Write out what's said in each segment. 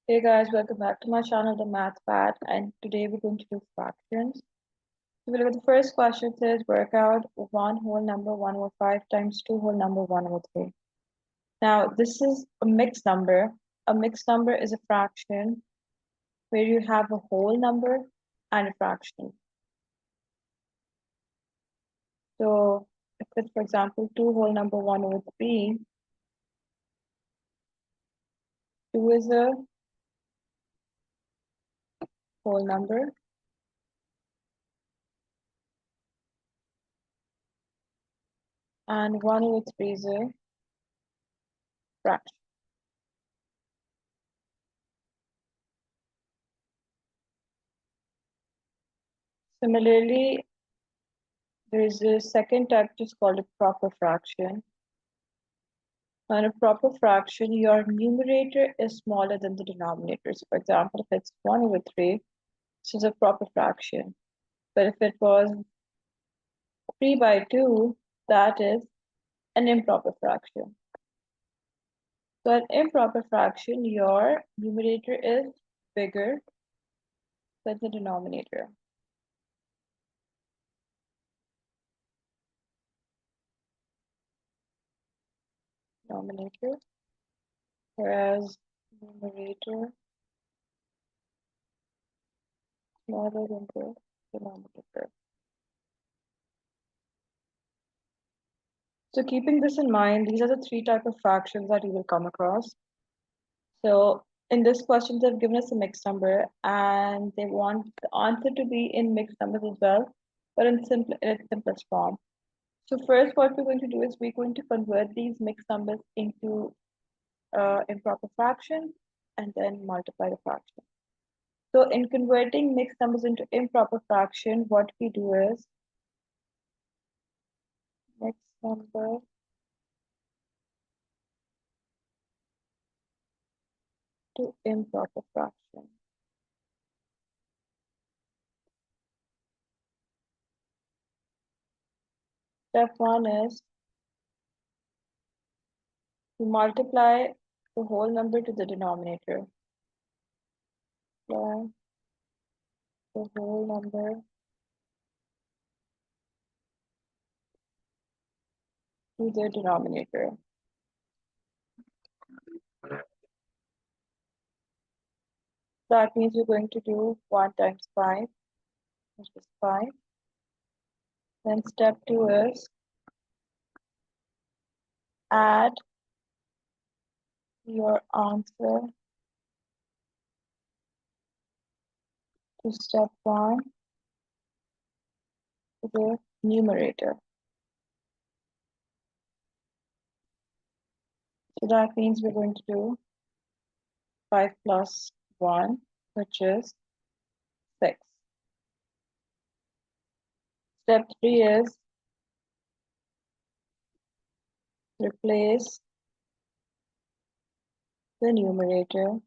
Hey guys, welcome back to my channel, The Math Pat, and today we're going to do fractions. So we look at the first question. It says work out one whole number 1/5 times two whole number 1/3. Now this is a mixed number. A mixed number is a fraction where you have a whole number and a fraction. So if it's, for example, two whole number 1/3, two is a whole number and 1/3 is a fraction. Similarly, there is a second type which is called a proper fraction. On a proper fraction, your numerator is smaller than the denominator. So for example, if it's 1/3, this is a proper fraction. But if it was 3/2, that is an improper fraction. So an improper fraction, your numerator is bigger than the denominator. Denominator, whereas numerator smaller than the denominator. So keeping this in mind, these are the three types of fractions that you will come across. So in this question, they've given us a mixed number and they want the answer to be in mixed numbers as well, but in its simplest form. So first, what we're going to do is we're going to convert these mixed numbers into improper fractions and then multiply the fraction. So in converting mixed numbers into improper fraction, what we do is mixed number to improper fraction. Step one is to multiply the whole number to the denominator. Apply the whole number to the denominator. That means we're going to do 1 times 5, which is 5. Then step 2 is add your answer to step 1 to the numerator. So that means we're going to do 5 plus 1, which is 6. Step 3 is replace the numerator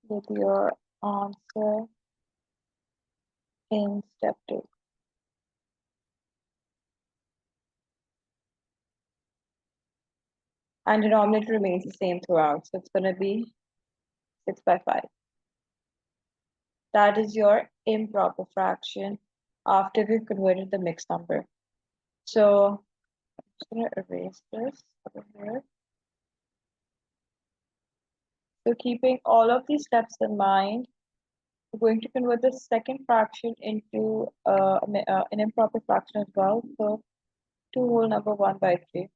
with your answer in step 2. And denominator remains the same throughout, so it's going to be 6/5. That is your improper fraction after we've converted the mixed number. So I'm just going to erase this over here. So keeping all of these steps in mind, we're going to convert the second fraction into an improper fraction as well. So 2 whole number 1/3.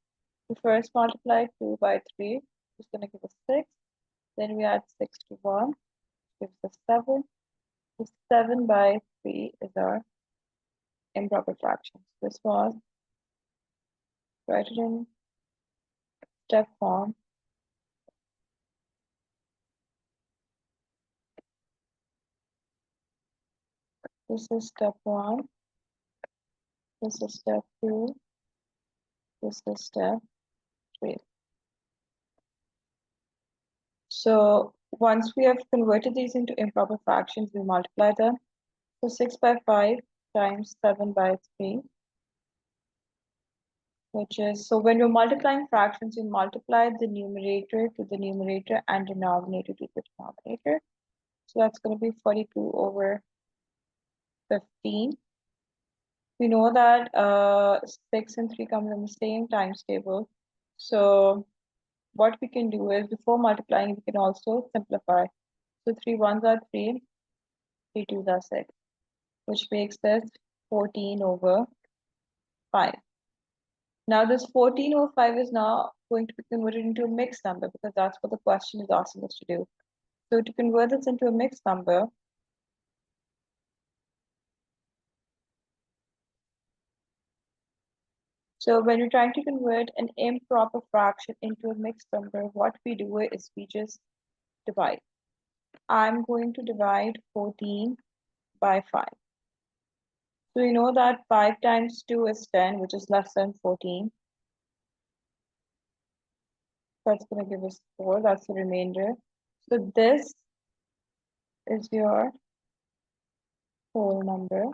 We first multiply 2/3, which is going to give us 6. Then we add 6 to 1, gives us 7. So 7/3 is our improper fraction. This was write it in step form. This is step 1. This is step 2. This is step 3. So once we have converted these into improper fractions, we multiply them. So 6/5 times 7/3 which is, so when you're multiplying fractions, you multiply the numerator to the numerator and denominator to the denominator. So that's going to be 42 over 15. We know that 6 and 3 come in the same times table. So what we can do is, before multiplying, we can also simplify. So 3 ones are 3, 3 twos are 6, which makes this 14 over 5. Now this 14 over 5 is now going to be converted into a mixed number, because that's what the question is asking us to do. So to convert this into a mixed number, so when you're trying to convert an improper fraction into a mixed number, what we do is we just divide. I'm going to divide 14 by 5. So you know that 5 times 2 is 10, which is less than 14. That's going to give us 4. That's the remainder. So this is your whole number.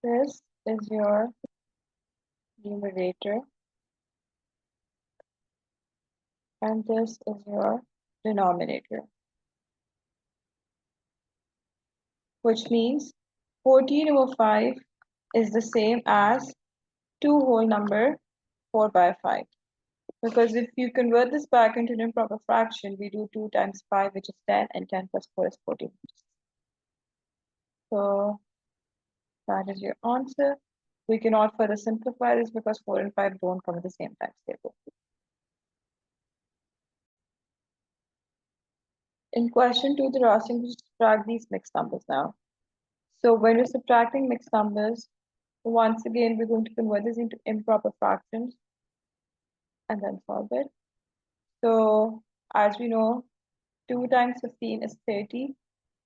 This is your numerator. And this is your denominator. Which means 14 over 5 is the same as 2 whole number 4 by 5. Because if you convert this back into an improper fraction, we do 2 times 5, which is 10, and 10 plus 4 is 14. So that is your answer. We cannot further simplify this because 4 and 5 don't come at the same times table. In question 2, they're asking to subtract these mixed numbers now. So when you're subtracting mixed numbers, once again, we're going to convert this into improper fractions and then solve it. So as we know, 2 times 15 is 30.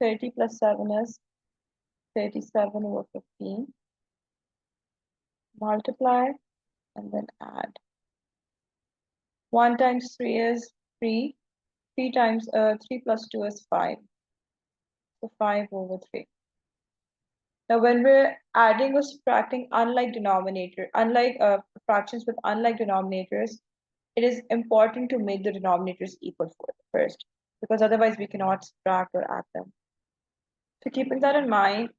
30 plus 7 is 37 over 15. Multiply and then add. 1 times 3 is 3. 3 plus 2 is 5. So 5 over 3. Now when we're adding or subtracting unlike fractions with unlike denominators, it is important to make the denominators equal first, because otherwise we cannot subtract or add them. So keeping that in mind,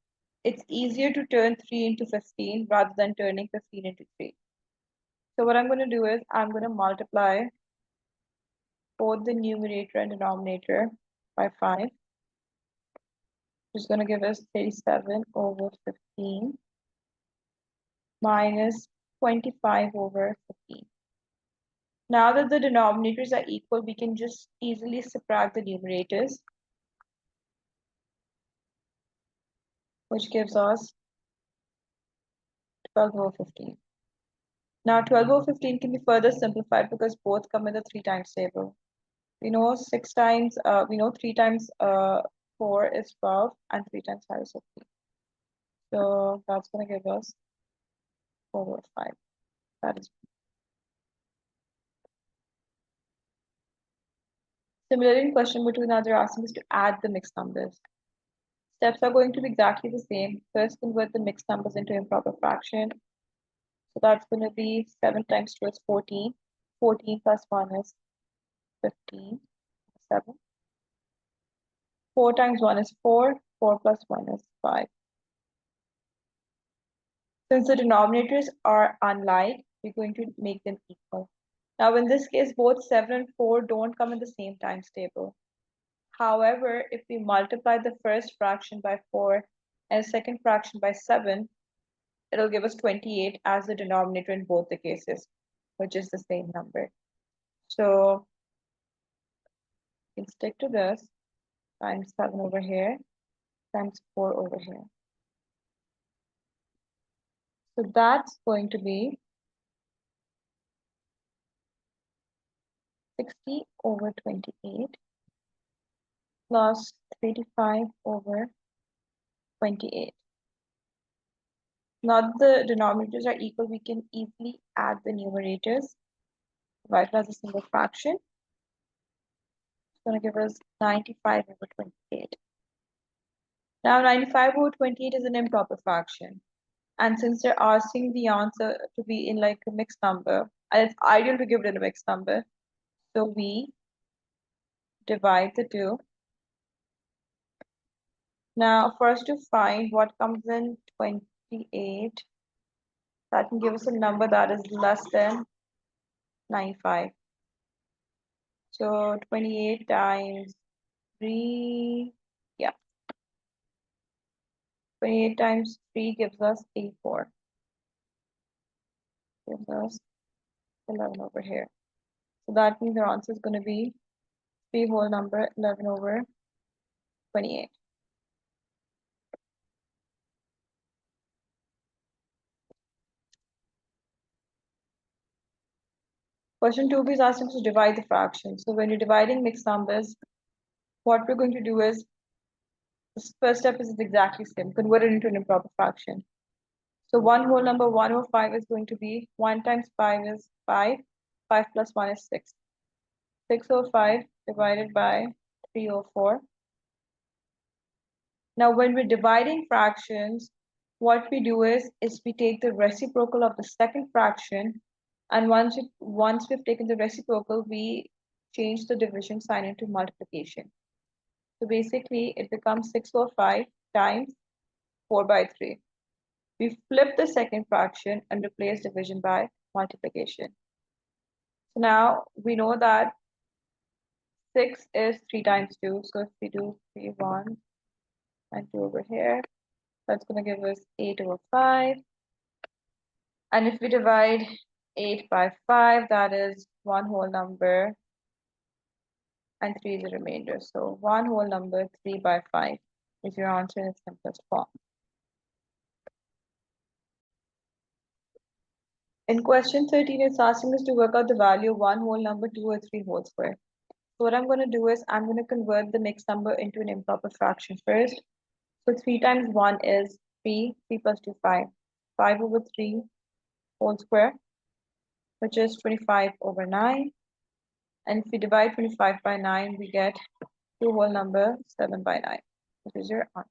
it's easier to turn 3 into 15 rather than turning 15 into 3. So what I'm going to do is I'm going to multiply both the numerator and denominator by 5, which is going to give us 37 over 15 minus 25 over 15. Now that the denominators are equal, we can just easily subtract the numerators, which gives us 12 over 15. Now 12 over 15 can be further simplified because both come in the 3 times table. We know 3 times 4 is 12 and 3 times 5 is 15. So that's going to give us 4 over 5. That is. Similarly, in question between now they're asking us to add the mixed numbers. Steps are going to be exactly the same. First, convert the mixed numbers into improper fraction. So that's going to be 7 times 2 is 14. 14 plus 1 is 15. 7. 4 times 1 is 4. 4 plus 1 is 5. Since the denominators are unlike, we're going to make them equal. Now, in this case, both 7 and 4 don't come in the same times table. However, if we multiply the first fraction by 4 and the second fraction by 7, it'll give us 28 as the denominator in both the cases, which is the same number. So we can stick to this, times 7 over here, times 4 over here. So that's going to be 60 over 28 plus 35 over 28. Now that the denominators are equal, we can easily add the numerators. Divide as a single fraction. It's going to give us 95 over 28. Now 95 over 28 is an improper fraction. And since they're asking the answer to be in like a mixed number, and it's ideal to give it in a mixed number, so we divide the two. Now, for us to find what comes in 28, that can give us a number that is less than 95. So 28 times 3, yeah, 28 times 3 gives us 84. Gives us 11 over here. So that means our answer is going to be 3 whole number 11 over 28. Question 2b is asking us to divide the fraction. So when you're dividing mixed numbers, what we're going to do is, the first step is exactly same, convert it into an improper fraction. So one whole number 1 over 5 is going to be 1 times 5 is 5, 5 plus 1 is 6. 6 over 5 divided by 3 over 4. Now when we're dividing fractions, what we do is we take the reciprocal of the second fraction, and once we've taken the reciprocal, we change the division sign into multiplication. So basically it becomes 6 over 5 times 4 by 3. We flip the second fraction and replace division by multiplication. So now we know that 6 is 3 times 2. So if we do 3, 1, and 2 over here, that's going to give us 8 over 5. And if we divide 8 by 5, that is one whole number and 3 is the remainder. So one whole number 3 by 5 is your answer in its simplest form. In question 13, it's asking us to work out the value of one whole number, 2 or 3 whole square. So what I'm going to do is I'm going to convert the mixed number into an improper fraction first. So 3 times 1 is 3, 3 plus 2, 5. 5 over 3 whole square, which is 25 over 9. And if we divide 25 by 9, we get 2 whole number 7 by 9, which is your answer.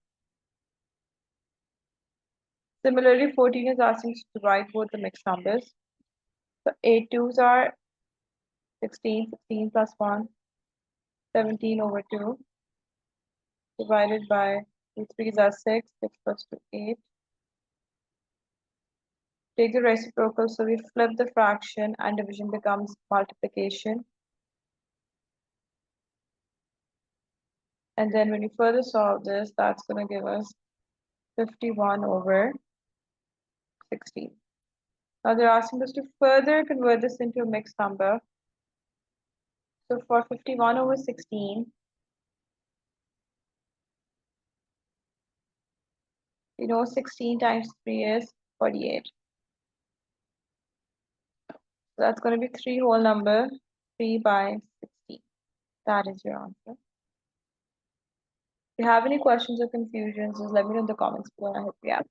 Similarly, 14 is asking us to divide both the mixed numbers. So 8 twos are 16, 16 plus 1, 17 over 2, divided by 2 threes are 6, 6 plus 2, 8. Take the reciprocal, so we flip the fraction and division becomes multiplication. And then when you further solve this, that's going to give us 51 over 16. Now they're asking us to further convert this into a mixed number. So for 51 over 16, you know 16 times 3 is 48. So that's going to be 3 whole number, 3 by 16. That is your answer. If you have any questions or confusions, just let me know in the comments below and I help you out.